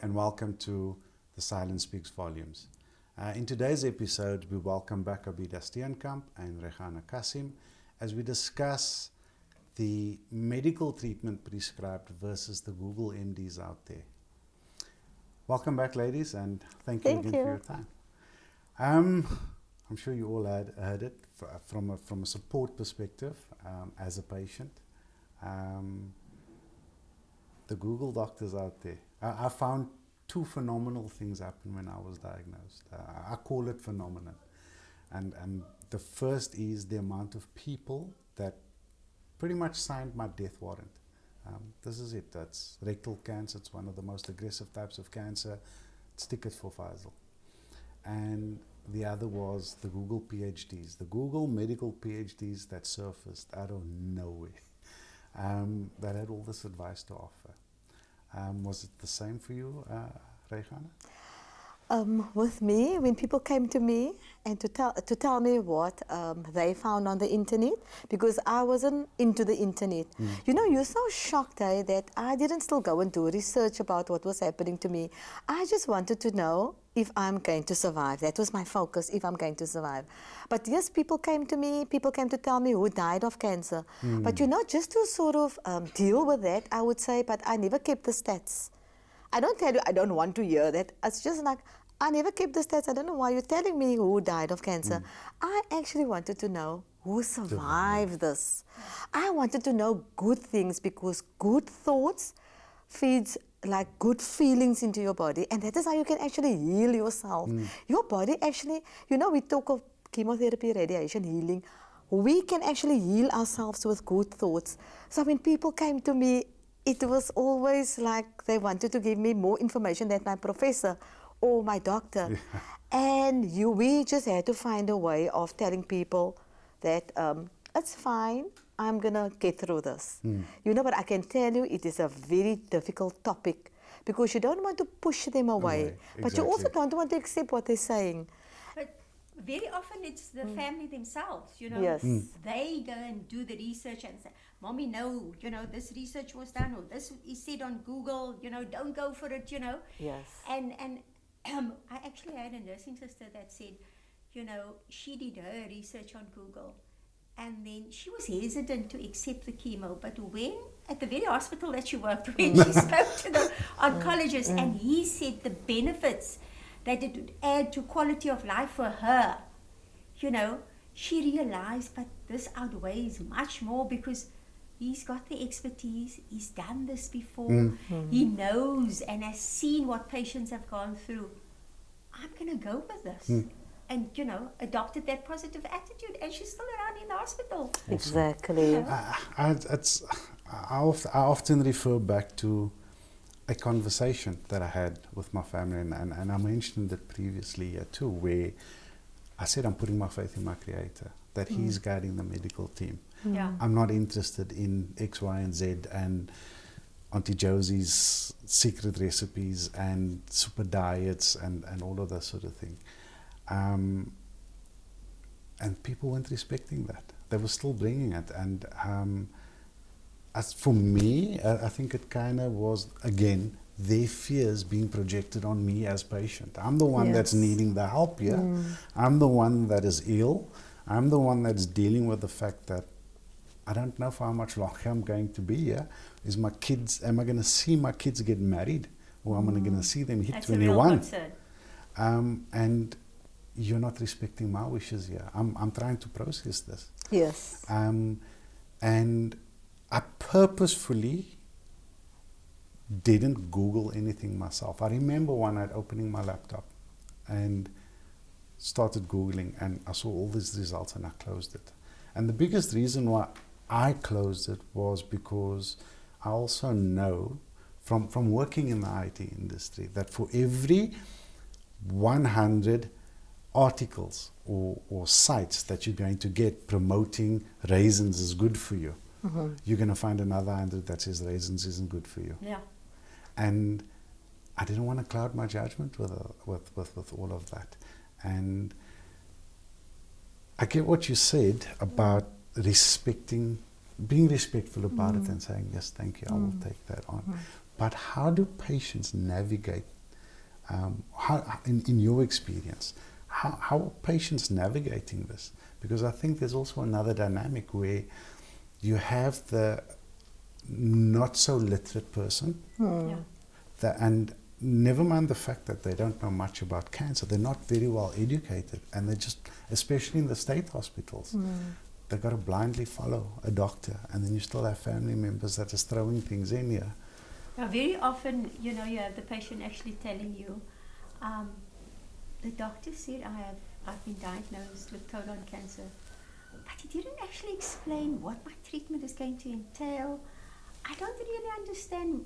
and welcome to The Silence Speaks Volumes. In today's episode, we welcome back Abida Steenkamp and Rehana Kasim as we discuss the medical treatment prescribed versus the Google MDs out there. Welcome back, ladies, and thank you again for your time. I'm sure you all heard it from a support perspective as a patient. The Google doctors out there. I found two phenomenal things happen when I was diagnosed. I call it phenomenon. And the first is the amount of people that pretty much signed my death warrant. This is it. That's rectal cancer. It's one of the most aggressive types of cancer. Stick it for Faisal. And the other was the Google PhDs, the Google medical PhDs that surfaced out of nowhere. That had all this advice to offer. Was it the same for you, Rehana? With me, when people came to me and to tell me what they found on the internet, because I wasn't into the internet. You know, you're so shocked that I didn't still go and do research about what was happening to me. I just wanted to know if I'm going to survive. That was my focus, if I'm going to survive. But yes, people came to me, people came to tell me who died of cancer. But you know, just to sort of deal with that, I would say, but I never kept the stats. I don't tell you, I don't want to hear that. It's just like, I never kept the stats. I don't know why you're telling me who died of cancer. I actually wanted to know who survived this. I wanted to know good things, because good thoughts feeds like good feelings into your body, and that is how you can actually heal yourself. Your body actually, you know, we talk of chemotherapy, radiation, healing. We can actually heal ourselves with good thoughts. So when people came to me, it was always like they wanted to give me more information than my professor or my doctor. And we just had to find a way of telling people that it's fine, I'm going to get through this. You know, but I can tell you it is a very difficult topic, because you don't want to push them away. But you also don't want to accept what they're saying. But very often it's the family themselves, you know. Yes. They go and do the research and say, Mommy, no, you know, this research was done, or this is said on Google, you know, don't go for it, you know. Yes. And I actually had a nursing sister that said, you know, she did her research on Google, and then she was hesitant to accept the chemo. But when, at the very hospital that she worked, when she spoke to the oncologist, and he said the benefits that it would add to quality of life for her, you know, she realized, but this outweighs much more, because he's got the expertise, he's done this before, he knows and has seen what patients have gone through. I'm going to go with this. And, you know, adopted that positive attitude, and she's still around in the hospital. Exactly. You know? I often refer back to a conversation that I had with my family, and I mentioned it previously here too, where I said I'm putting my faith in my Creator, that He's guiding the medical team. Yeah. I'm not interested in X, Y, and Z and Aunty Josie's secret recipes and super diets and all of that sort of thing. And people weren't respecting that. They were still bringing it. And as for me, I think it kind of was, again, their fears being projected on me as patient. I'm the one that's needing the help here. I'm the one that is ill. I'm the one that's dealing with the fact that I don't know for how much longer I'm going to be here. Am I going to see my kids get married? Or am I going to see them hit That's 21? a real concern. And you're not respecting my wishes here. I'm trying to process this. Yes. And I purposefully didn't Google anything myself. I remember one night opening my laptop and started Googling, and I saw all these results and I closed it. And the biggest reason why I closed it was because I also know from working in the IT industry that for every 100 articles or sites that you're going to get promoting raisins is good for you, you're going to find another 100 that says raisins isn't good for you. Yeah. And I didn't want to cloud my judgment with all of that. And I get what you said about being respectful about it and saying, yes, thank you, I will take that on. But how do patients navigate, in your experience, how are patients navigating this? Because I think there's also another dynamic where you have the not so literate person, and never mind the fact that they don't know much about cancer, they're not very well educated, and they just, especially in the state hospitals, they've got to blindly follow a doctor, and then you still have family members that is throwing things in here. Now, very often, you have the patient actually telling you, the doctor said I've been diagnosed with colon cancer, but he didn't actually explain what my treatment is going to entail. I don't really understand,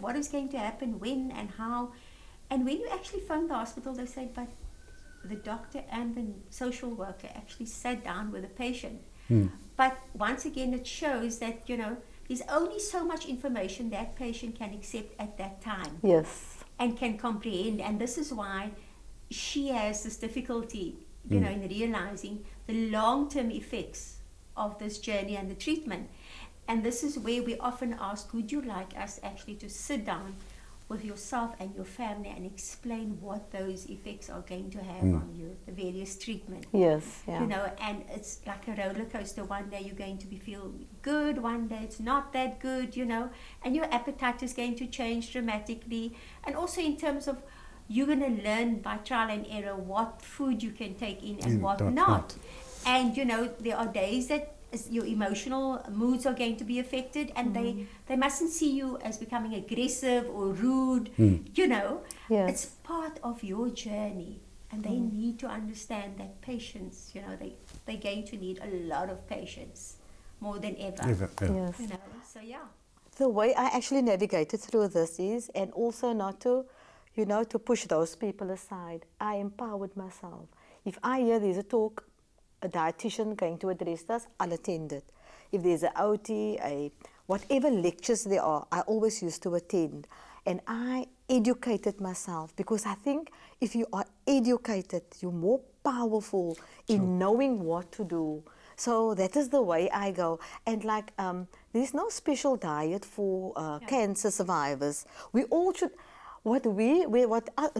what is going to happen, when and how. And when you actually phone the hospital, they say, but the doctor and the social worker actually sat down with the patient. But once again, it shows that, there's only so much information that patient can accept at that time. Yes. And can comprehend. And this is why she has this difficulty, in realizing the long-term effects of this journey and the treatment. And this is where we often ask, would you like us actually to sit down with yourself and your family and explain what those effects are going to have on you, the various treatment. Yes, yeah. And it's like a roller coaster. One day you're going to feel good, one day it's not that good, and your appetite is going to change dramatically. And also in terms of, you're going to learn by trial and error what food you can take in and what not. And, there are days that your emotional moods are going to be affected, and they mustn't see you as becoming aggressive or rude, Yes. It's part of your journey, and they need to understand that patience, they're going to need a lot of patience, more than ever. Yes. So yeah. The way I actually navigated through this is, and also not to, to push those people aside. I empowered myself. If I hear there's a talk, a dietitian going to address us, I'll attend it. If there's a Aunty, whatever lectures there are, I always used to attend. And I educated myself, because I think if you are educated, you're more powerful in knowing what to do. So that is the way I go. And there's no special diet for cancer survivors. We all should, what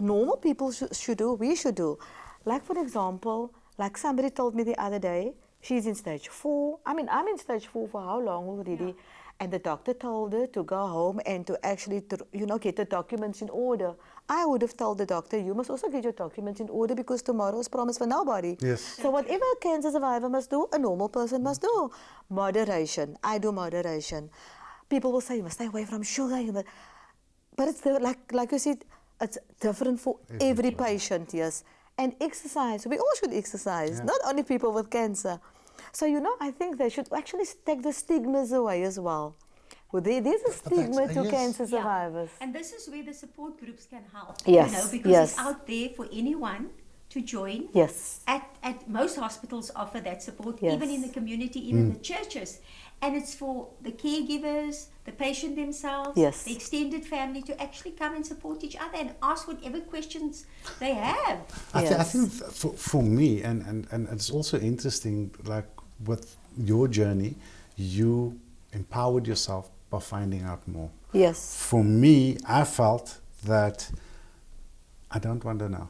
normal people should do, we should do. Like, for example, like somebody told me the other day, she's in stage 4. I'm in stage 4 for how long already? Yeah. And the doctor told her to go home and to actually, get the documents in order. I would have told the doctor, you must also get your documents in order, because tomorrow is promised for nobody. Yes. So whatever a cancer survivor must do, a normal person must do. Moderation. I do moderation. People will say, you must stay away from sugar. But it's like you said, it's different for every patient, yes. And exercise. We all should exercise, not only people with cancer. So, I think they should actually take the stigmas away as well. There's a stigma to cancer survivors. And this is where the support groups can help. Yes. Because it's out there for anyone to join. Yes. At most hospitals offer that support, Yes. even in the community, even the churches. And it's for the caregivers, the patient themselves, Yes. the extended family, to actually come and support each other and ask whatever questions they have. I think for me, and it's also interesting, like with your journey, you empowered yourself by finding out more. Yes. For me, I felt that I don't want to know,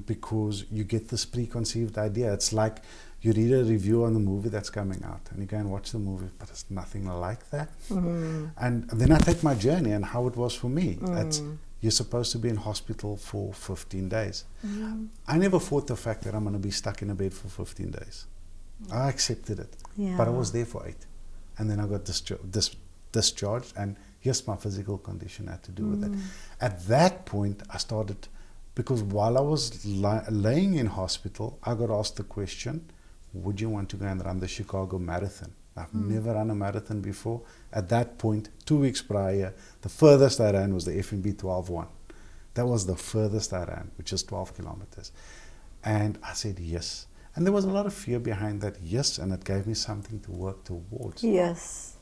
because you get this preconceived idea. It's like you read a review on the movie that's coming out, and you go and watch the movie, but it's nothing like that. And then I take my journey and how it was for me. You're supposed to be in hospital for 15 days. I never fought the fact that I'm going to be stuck in a bed for 15 days. I accepted it, but I was there for 8. And then I got discharged, and yes, my physical condition had to do with it. At that point, I started, because while I was laying in hospital, I got asked the question, would you want to go and run the Chicago Marathon? I've never run a marathon before. At that point, 2 weeks prior, the furthest I ran was the FNB 12-1. That was the furthest I ran, which is 12 kilometers. And I said yes. And there was a lot of fear behind that yes, and it gave me something to work towards. Yes.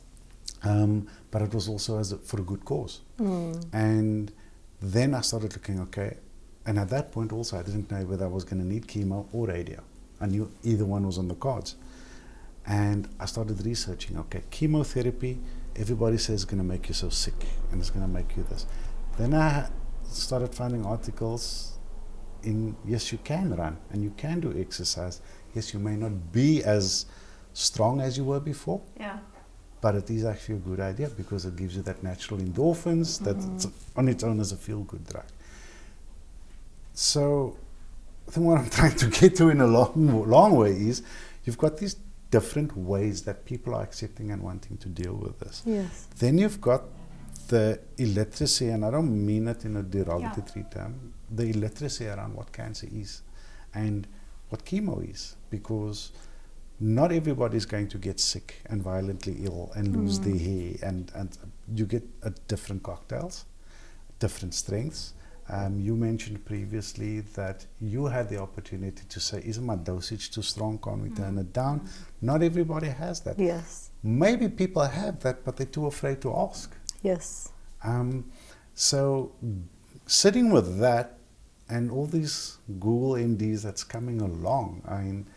But it was also for a good cause. And then I started looking, okay, and at that point also I didn't know whether I was going to need chemo or radio. I knew either one was on the cards. And I started researching, okay, chemotherapy everybody says it's going to make you so sick and it's going to make you this. Then I started finding articles in, yes, you can run and you can do exercise. Yes, you may not be as strong as you were before, Yeah. but it is actually a good idea because it gives you that natural endorphins that on its own is a feel-good drug. So I think what I'm trying to get to in a long way is you've got these different ways that people are accepting and wanting to deal with this. Yes. Then you've got the illiteracy, and I don't mean it in a derogatory term, the illiteracy around what cancer is and what chemo is, because not everybody is going to get sick and violently ill and lose their hair, and you get different cocktails, different strengths. You mentioned previously that you had the opportunity to say, is my dosage too strong? Can we turn it down? Not everybody has that. Yes. Maybe people have that, but they're too afraid to ask. Yes. So sitting with that and all these Google MDs that's coming along, I mean,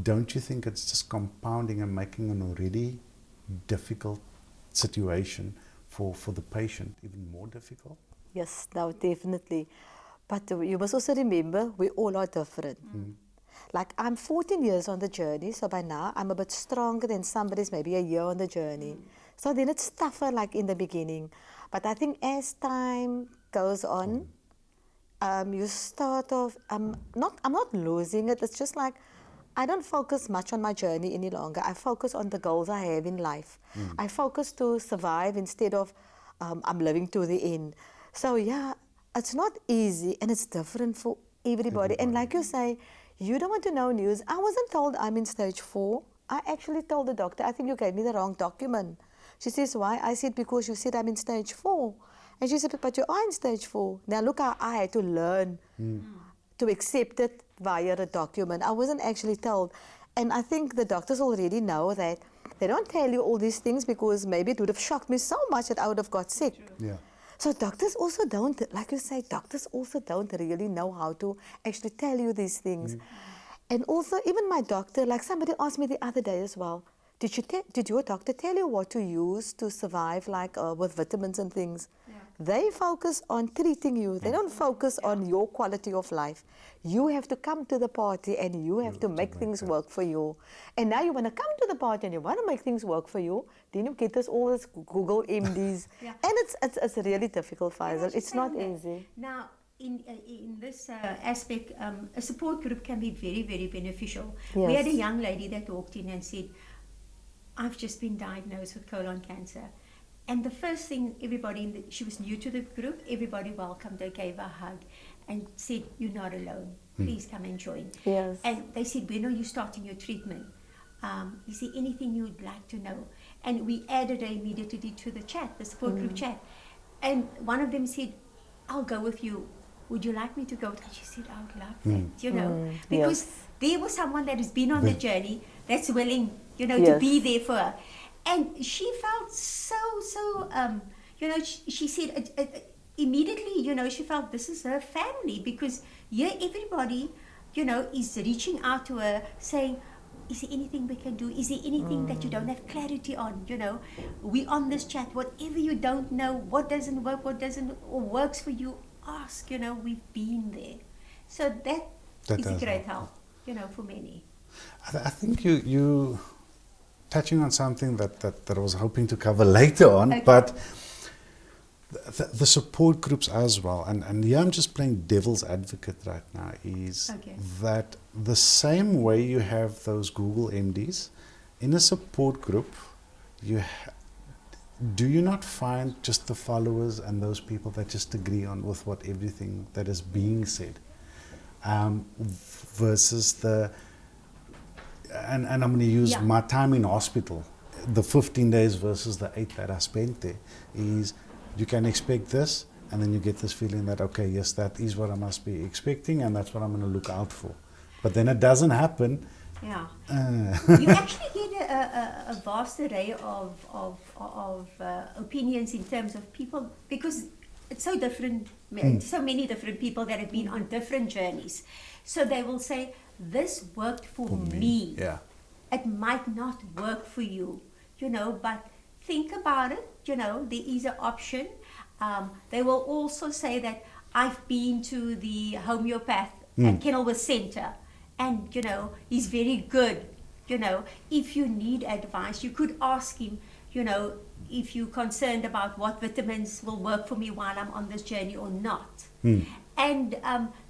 don't you think it's just compounding and making an already difficult situation for the patient even more difficult? Yes, no, definitely. But you must also remember, we all are different. Like, I'm 14 years on the journey, so by now I'm a bit stronger than somebody's maybe a year on the journey. So then it's tougher like in the beginning. But I think as time goes on, you start off, I'm not losing it. It's just like, I don't focus much on my journey any longer. I focus on the goals I have in life. I focus to survive instead of I'm living to the end. So yeah, it's not easy and it's different for everybody. And like you say, you don't want to know news. I wasn't told I'm in stage 4. I actually told the doctor, I think you gave me the wrong document. She says, why? I said, because you said I'm in stage 4. And she said, but you are in stage 4. Now look how I had to learn to accept it via a document. I wasn't actually told. And I think the doctors already know that they don't tell you all these things because maybe it would have shocked me so much that I would have got sick. Yeah. So doctors also don't, like you say, doctors also don't really know how to actually tell you these things. And also, even my doctor, like somebody asked me the other day as well, did your doctor tell you what to use to survive, like with vitamins and things? Yeah. They focus on treating you. They don't focus on your quality of life. You have to come to the party and you have to make things work for you. And now you want to come to the party and you want to make things work for you. Then you get all this Google MDs. Yeah. And it's really difficult, Faisal. It's not easy. Now, in this aspect, a support group can be very, very beneficial. Yes. We had a young lady that walked in and said, I've just been diagnosed with colon cancer. And the first thing everybody, she was new to the group, everybody welcomed her, gave her a hug and said, you're not alone, please come and join. Yes. And they said, when are you starting your treatment? Is there anything you would like to know? And we added her immediately to the chat, the support group chat. And one of them said, I'll go with you. Would you like me to go? And she said, I would love that, you know. Because there was someone that has been on the journey that's willing, you know, to be there for her. And she felt so, you know, she said immediately, you know, she felt this is her family because here everybody, you know, is reaching out to her saying, is there anything we can do? Is there anything that you don't have clarity on? You know, we on this chat, whatever you don't know, what doesn't work, what doesn't or works for you, ask, you know, we've been there. So that is a great help, you know, for many. I think you touching on something that I was hoping to cover later on, but the support groups as well, and yeah, I'm just playing devil's advocate right now, is that the same way you have those Google MDs, in a support group, do you not find just the followers and those people that just agree on with what everything that is being said, versus the, and I'm going to use my time in hospital, the 15 days versus the 8 that I spent there, is you can expect this, and then you get this feeling that, okay, yes, that is what I must be expecting, and that's what I'm going to look out for. But then it doesn't happen. Yeah. You actually get a vast array of opinions in terms of people, because it's so different, so many different people that have been on different journeys. So they will say, this worked for me. Yeah. It might not work for you, you know, but think about it. There is an option. They will also say that I've been to the homeopath at Kenilworth Centre, and he's very good. If you need advice, you could ask him. If you're concerned about what vitamins will work for me while I'm on this journey or not. And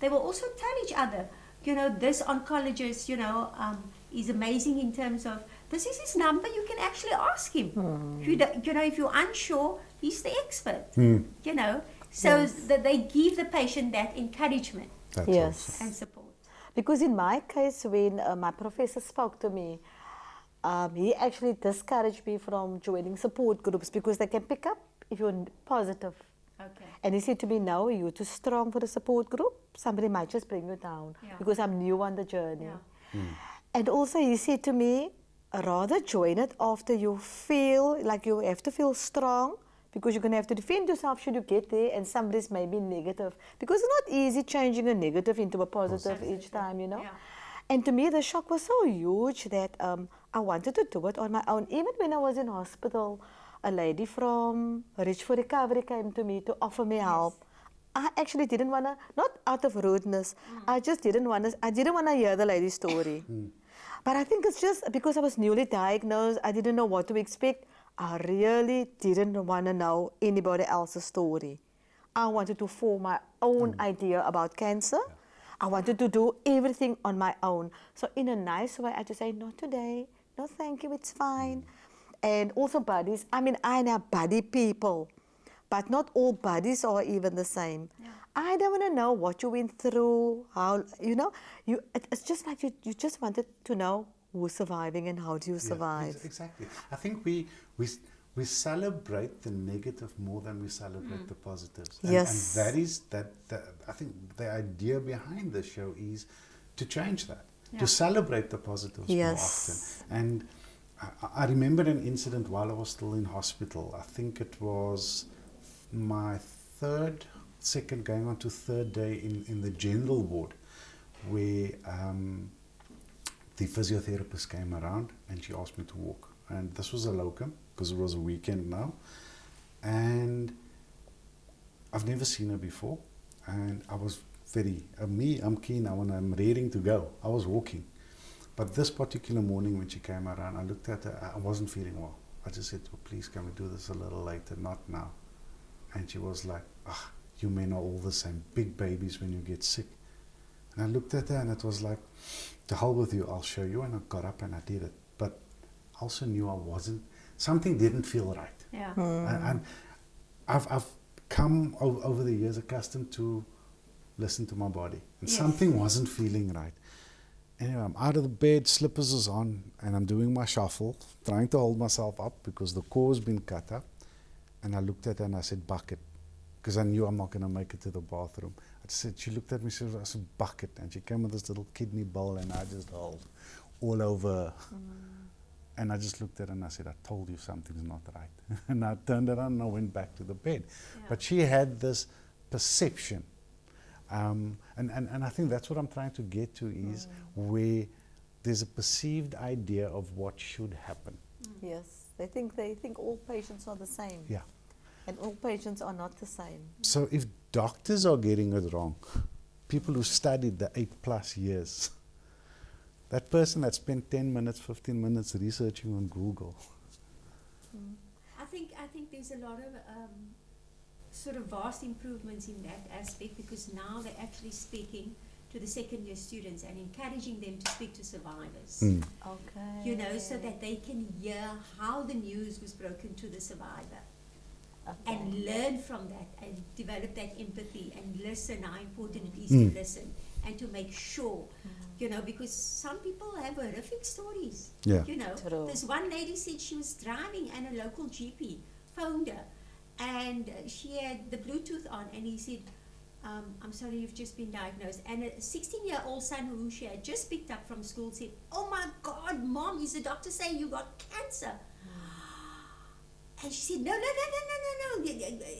they will also tell each other, this oncologist, is amazing in terms of, this is his number, you can actually ask him. If you're unsure, he's the expert. So that they give the patient that encouragement. That's Yes. awesome. And support. Because in my case, when my professor spoke to me, he actually discouraged me from joining support groups because they can pick up if you're positive. Okay. And he said to me, no, you're too strong for the support group. Somebody might just bring you down Yeah. because I'm new on the journey. Yeah. And also he said to me, rather join it after you feel like you have to feel strong, because you're going to have to defend yourself should you get there and somebody's maybe negative. Because it's not easy changing a negative into a positive each time, Yeah. And to me, the shock was so huge that I wanted to do it on my own. Even when I was in hospital, a lady from Reach for Recovery came to me to offer me help. I actually didn't want to, not out of rudeness, I just didn't want to hear the lady's story. But I think it's just because I was newly diagnosed, I didn't know what to expect. I really didn't want to know anybody else's story. I wanted to form my own idea about cancer. I wanted to do everything on my own. So in a nice way, I just say, not today, no thank you, it's fine. And also buddies, I know buddy people, but not all buddies are even the same. Yeah. I don't want to know what you went through, how, it's just like you just wanted to know who's surviving and how do you survive. Exactly. I think we celebrate the negative more than we celebrate the positives. Yes. And that is I think the idea behind the show is to change that, to celebrate the positives more often. And I remember an incident while I was still in hospital. I think it was my second going on to third day in the general ward, where the physiotherapist came around and she asked me to walk. And this was a locum because it was a weekend now. And I've never seen her before. And I was I'm keen, I'm raring to go. I was walking. But this particular morning when she came around, I looked at her, I wasn't feeling well. I just said, well, please can we do this a little later, not now. And she was like, you men are all the same, big babies when you get sick. And I looked at her and it was like, to hell with you, I'll show you. And I got up and I did it. But I also knew something didn't feel right. Yeah. And I've come over the years accustomed to listen to my body. And something wasn't feeling right. Anyway, I'm out of the bed, slippers is on, and I'm doing my shuffle, trying to hold myself up because the core's been cut up. And I looked at her and I said, bucket, because I knew I'm not going to make it to the bathroom. She looked at me, I said, bucket. And she came with this little kidney bowl and I just held all over her. And I just looked at her and I said, I told you something's not right. And I turned around and I went back to the bed. Yeah. But she had this perception. And I think that's what I'm trying to get to is where there's a perceived idea of what should happen. Yes, they think all patients are the same. Yeah. And all patients are not the same. So if doctors are getting it wrong, people who studied the 8+ years, that person that spent 10 minutes, 15 minutes researching on Google. I think there's a lot of sort of vast improvements in that aspect, because now they're actually speaking to the second year students and encouraging them to speak to survivors. Okay. So that they can hear how the news was broken to the survivor. Okay. And learn from that and develop that empathy and listen, how important it is to listen and to make sure, because some people have horrific stories. Yeah. True. This one lady said she was driving and a local GP phoned her and she had the Bluetooth on and he said, I'm sorry, you've just been diagnosed. And a 16-year-old son who she had just picked up from school said, oh my God, Mom, is the doctor saying you got cancer? And she said, no,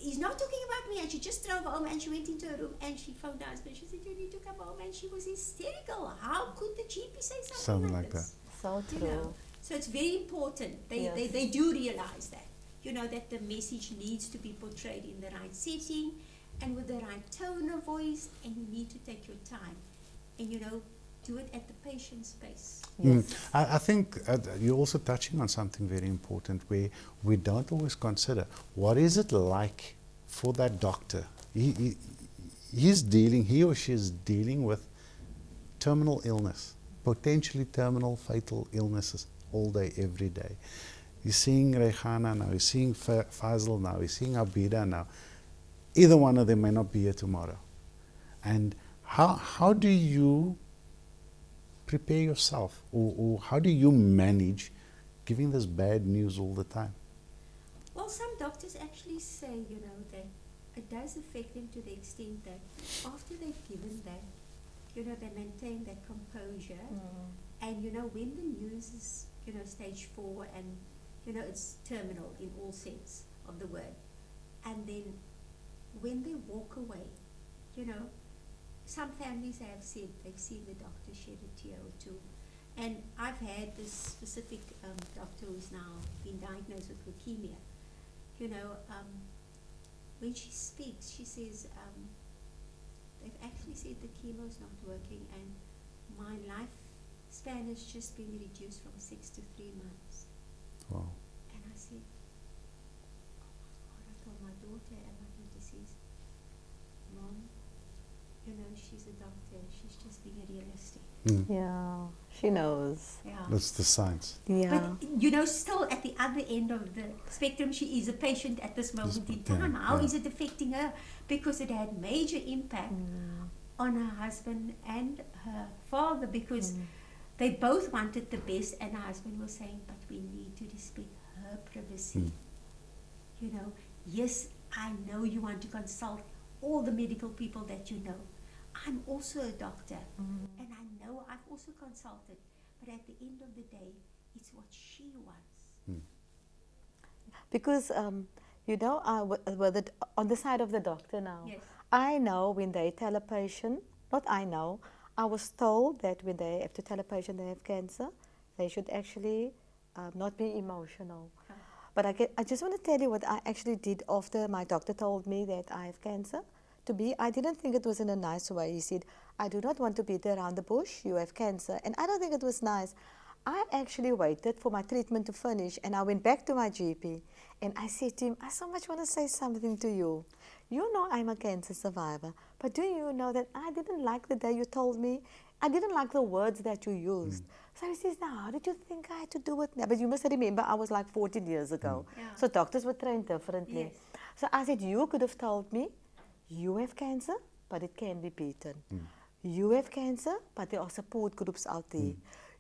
he's not talking about me. And she just drove home and she went into her room and she phoned her husband. She said, you need to come home. And she was hysterical. How could the GP say something like that. this? So true. So it's very important. They do realize that. you know, that the message needs to be portrayed in the right setting and with the right tone of voice, and you need to take your time and, you know, do it at the patient's pace. Yes. I think you're also touching on something very important where we don't always consider what is it like for that doctor. He or she is dealing with terminal illness, potentially terminal fatal illnesses all day, every day. You're seeing Rehana now, you're seeing Faisal now, you're seeing Abida now. Either one of them may not be here tomorrow. And how do you prepare yourself, or how do you manage giving this bad news all the time? Well, some doctors actually say, you know, that it does affect them to the extent that after they've given that, you know, they maintain that composure. And, you know, when the news is, you know, stage 4 and, you know, it's terminal in all sense of the word. And then when they walk away, you know, some families have said they've seen the doctor shed a tear or two. And I've had this specific doctor who's now been diagnosed with leukemia. You know, when she speaks, she says, they've actually said the chemo's not working and my lifespan has just been reduced from 6 to 3 months. Wow. And I said, oh my God, I told my daughter, and my daughter says, Mom, you know, she's a doctor, she's just being realistic. Yeah, she knows. Yeah. That's the science. Yeah. But, you know, still at the other end of the spectrum, she is a patient at this moment in yeah, time. How yeah. is it affecting her? Because it had major impact on her husband and her father, because they both wanted the best, and her husband was saying, but we need to respect her privacy. You know, yes, I know you want to consult all the medical people that you know. I'm also a doctor, and I know I've also consulted, but at the end of the day, it's what she wants. Because, you know, on the side of the doctor now, Yes. I know when they tell a patient, not I know, I was told that when they have to tell a patient they have cancer, they should actually not be emotional. But I just want to tell you what I actually did after my doctor told me that I have cancer. I didn't think it was in a nice way. He said, I do not want to beat around the bush, you have cancer. And I don't think it was nice. I actually waited for my treatment to finish, and I went back to my GP and I said to him, I so much want to say something to you. You know I'm a cancer survivor, but do you know that I didn't like the day you told me? I didn't like the words that you used. So he says, now, how did you think I had to do it now? But you must remember, I was like 14 years ago. Yeah. So doctors were trained differently. Yes. So I said, you could have told me, you have cancer, but it can be beaten. You have cancer, but there are support groups out there.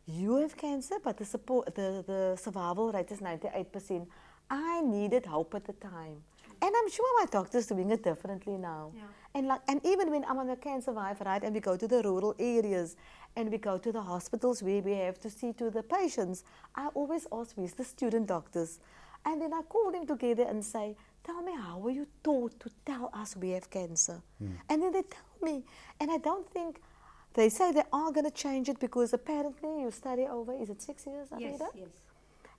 You have cancer, but the survival rate is 98%. I needed hope at the time. And I'm sure my doctor's doing it differently now. Yeah. And even when I'm on a cancer survivor, right, and we go to the rural areas and we go to the hospitals where we have to see to the patients, I always ask, where's the student doctors? And then I call them together and say, tell me, how were you taught to tell us we have cancer? And then they tell me. And I don't think, they say they are going to change it because apparently you study over, is it 6 years, Yes, Arida? yes.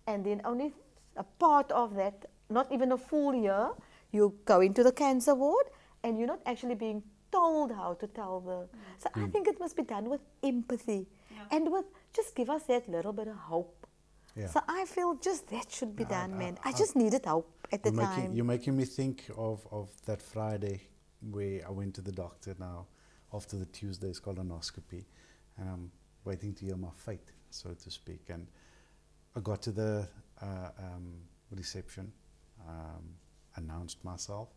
And then only a part of that, not even a full year, you go into the cancer ward and you're not actually being told how to tell the... So I think it must be done with empathy and with, just give us that little bit of hope. Yeah. So I feel just that should be done, man. I just needed hope at the time. You're making me think of that Friday where I went to the doctor now after the Tuesday's colonoscopy, and I'm waiting to hear my fate, so to speak. And I got to the reception, announced myself,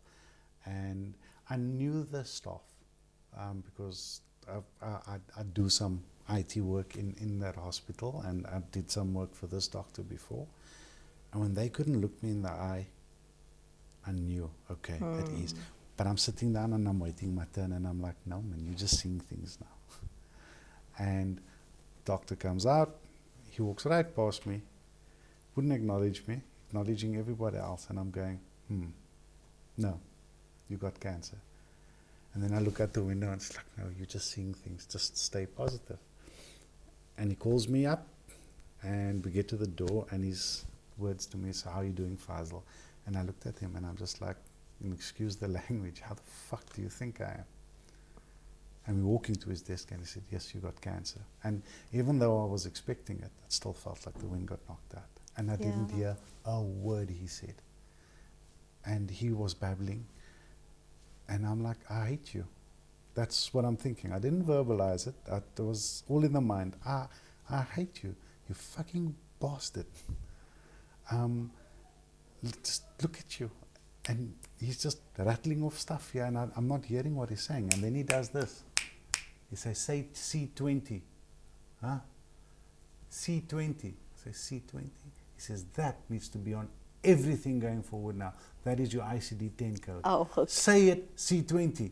and I knew the staff because I do some IT work in that hospital, and I did some work for this doctor before. And when they couldn't look me in the eye, I knew, okay, it is. But I'm sitting down and I'm waiting my turn, and I'm like, no, man, you're just seeing things now. And doctor comes out, he walks right past me, wouldn't acknowledge me, acknowledging everybody else, and I'm going, no, you got cancer. And then I look out the window and it's like, no, you're just seeing things, just stay positive. And he calls me up, and we get to the door, and his words to me is, how are you doing, Faisal? And I looked at him and I'm just like, excuse the language, how the fuck do you think I am? And we walked into his desk and he said, yes, you got cancer. And even though I was expecting it, it still felt like the wind got knocked out. And I didn't hear a word he said. And he was babbling. And I'm like, I hate you. That's what I'm thinking. I didn't verbalize it. It was all in the mind. I hate you. You fucking bastard. Just look at you. And he's just rattling off stuff here, and I'm not hearing what he's saying. And then he does this. He says, say C20. Huh? C20. I say, C20. He says, that needs to be on everything going forward now. That is your ICD-10 code. Oh, okay. Say it, C20.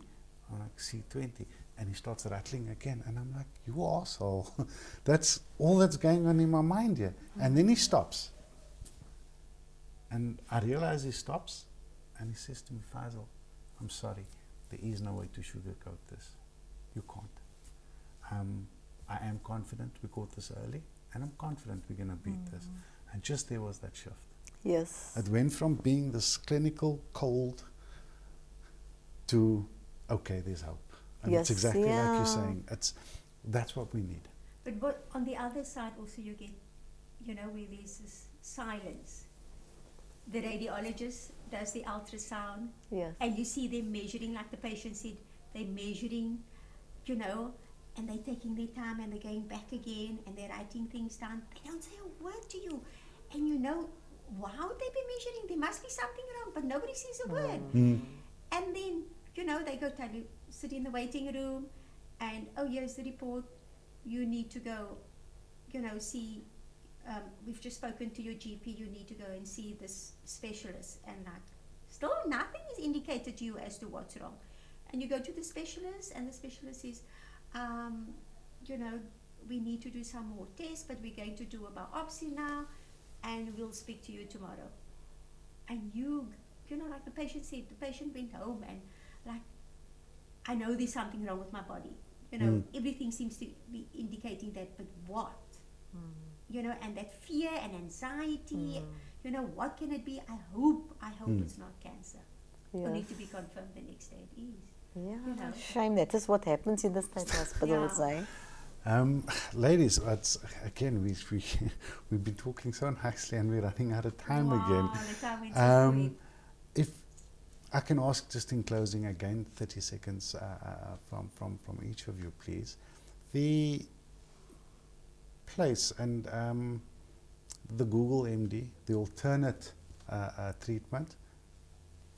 I'm like, C20. And he starts rattling again. And I'm like, you arsehole. That's all that's going on in my mind here. And then he stops. And I realize he stops. And he says to me, Faisal, I'm sorry. There is no way to sugarcoat this. You can't. I am confident we caught this early. And I'm confident we're going to beat this. And just there was that shift. Yes. It went from being this clinical cold to, okay, there's hope. And Yes, it's exactly like yeah. you're saying. That's what we need. But what, on the other side also you get, where there's this silence. The radiologist does the ultrasound, Yes. and you see them measuring, like the patient said, they're measuring, and they're taking their time and they're going back again and they're writing things down. They don't say a word to you. And why would they be measuring? There must be something wrong, but nobody says a word. And then, they go tell you, sit in the waiting room, and, oh, here's the report. You need to go, see, we've just spoken to your GP, you need to go and see this specialist. And still nothing is indicated to you as to what's wrong. And you go to the specialist, and the specialist says, we need to do some more tests, but we're going to do a biopsy now, and we'll speak to you tomorrow. And like the patient said, the patient went home and I know there's something wrong with my body. Everything seems to be indicating that, but what? And that fear and anxiety, what can it be? I hope it's not cancer. Yes. Only to be confirmed the next day it is. Yeah, shame. That is what happens in the state hospitals, eh? Ladies, again, we've been talking so nicely and we're running out of time again. The time went so quick. If I can ask just in closing again, 30 seconds from each of you, please. The place and the Google MD, the alternate treatment,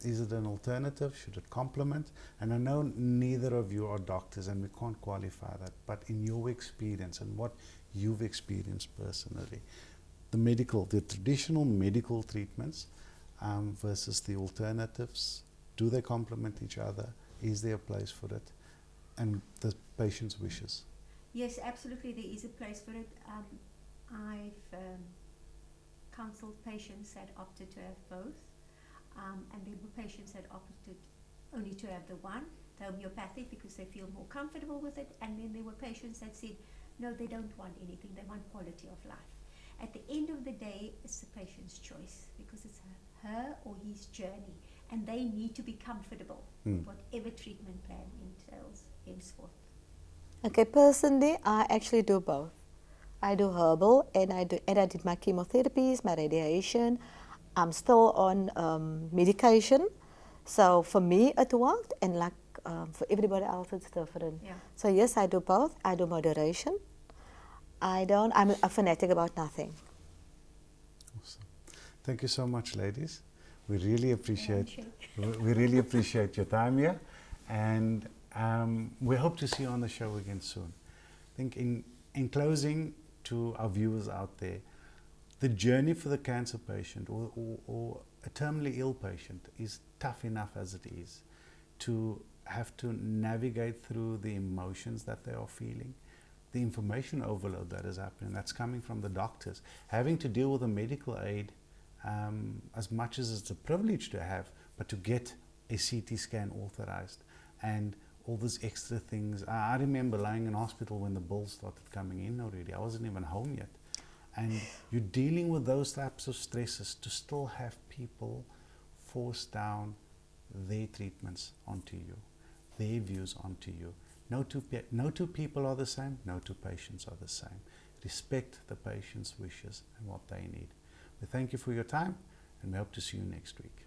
is it an alternative? Should it complement? And I know neither of you are doctors and we can't qualify that, but in your experience and what you've experienced personally, the traditional medical treatments versus the alternatives, do they complement each other? Is there a place for it? And the patient's wishes. Yes, absolutely, there is a place for it. I've counseled patients that opted to have both. And there were patients that opted only to have the one, the homeopathic, because they feel more comfortable with it. And then there were patients that said, no, they don't want anything, they want quality of life. At the end of the day, it's the patient's choice, because it's her or his journey. And they need to be comfortable with whatever treatment plan entails henceforth. Okay, personally, I actually do both. I do herbal, and I did my chemotherapies, my radiation. I'm still on medication, so for me it worked, and for everybody else it's different. Yeah. So yes, I do both. I do moderation. I'm a fanatic about nothing. Awesome. Thank you so much, ladies. We really appreciate your time here, and we hope to see you on the show again soon. I think in closing, to our viewers out there, the journey for the cancer patient or a terminally ill patient is tough enough as it is, to have to navigate through the emotions that they are feeling, the information overload that is happening, that's coming from the doctors, having to deal with a medical aid, as much as it's a privilege to have, but to get a CT scan authorized and all these extra things. I remember lying in hospital when the bills started coming in already. I wasn't even home yet. And you're dealing with those types of stresses to still have people force down their treatments onto you, their views onto you. No two people are the same, no two patients are the same. Respect the patient's wishes and what they need. We thank you for your time, and we hope to see you next week.